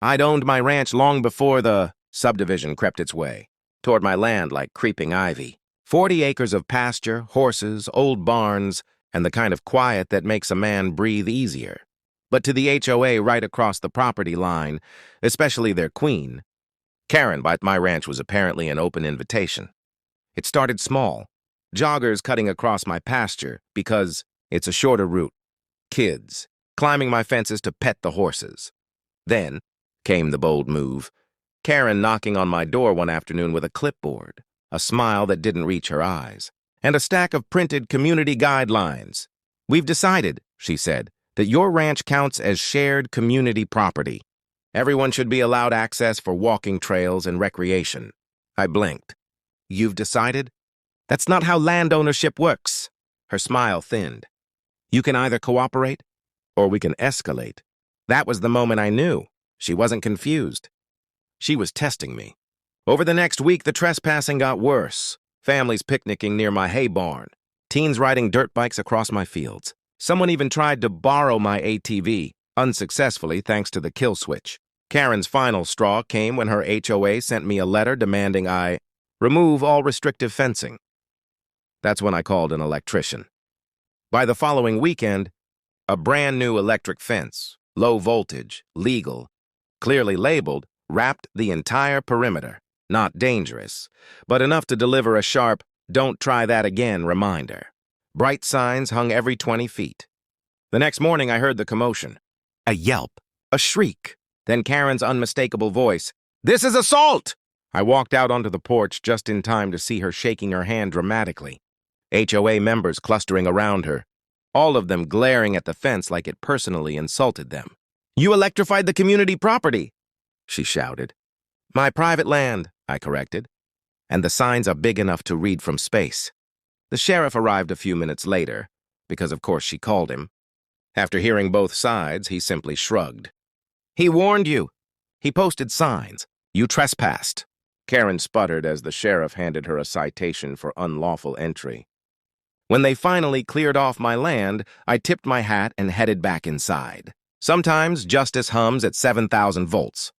I'd owned my ranch long before the subdivision crept its way, toward my land like creeping ivy. 40 acres of pasture, horses, old barns, and the kind of quiet that makes a man breathe easier. But to the HOA right across the property line, especially their queen, Karen, by my ranch was apparently an open invitation. It started small, joggers cutting across my pasture because it's a shorter route, kids climbing my fences to pet the horses. Then came the bold move, Karen knocking on my door one afternoon with a clipboard, a smile that didn't reach her eyes, and a stack of printed community guidelines. "We've decided," she said, "that your ranch counts as shared community property. Everyone should be allowed access for walking trails and recreation." I blinked. "You've decided? That's not how land ownership works." Her smile thinned. "You can either cooperate, or we can escalate." That was the moment I knew. She wasn't confused. She was testing me. Over the next week, the trespassing got worse. Families picnicking near my hay barn. Teens riding dirt bikes across my fields. Someone even tried to borrow my ATV, unsuccessfully thanks to the kill switch. Karen's final straw came when her HOA sent me a letter demanding I remove all restrictive fencing. That's when I called an electrician. By the following weekend, a brand new electric fence, low voltage, legal, clearly labeled, wrapped the entire perimeter. Not dangerous, but enough to deliver a sharp, "Don't try that again" reminder. Bright signs hung every 20 feet. The next morning I heard the commotion. A yelp, a shriek, then Karen's unmistakable voice, "This is assault!" I walked out onto the porch just in time to see her shaking her hand dramatically. HOA members clustering around her, all of them glaring at the fence like it personally insulted them. "You electrified the community property," she shouted. "My private land," I corrected, "and the signs are big enough to read from space." The sheriff arrived a few minutes later, because of course she called him. After hearing both sides, he simply shrugged. "He warned you. He posted signs. You trespassed." Karen sputtered as the sheriff handed her a citation for unlawful entry. When they finally cleared off my land, I tipped my hat and headed back inside. Sometimes justice hums at 7,000 volts.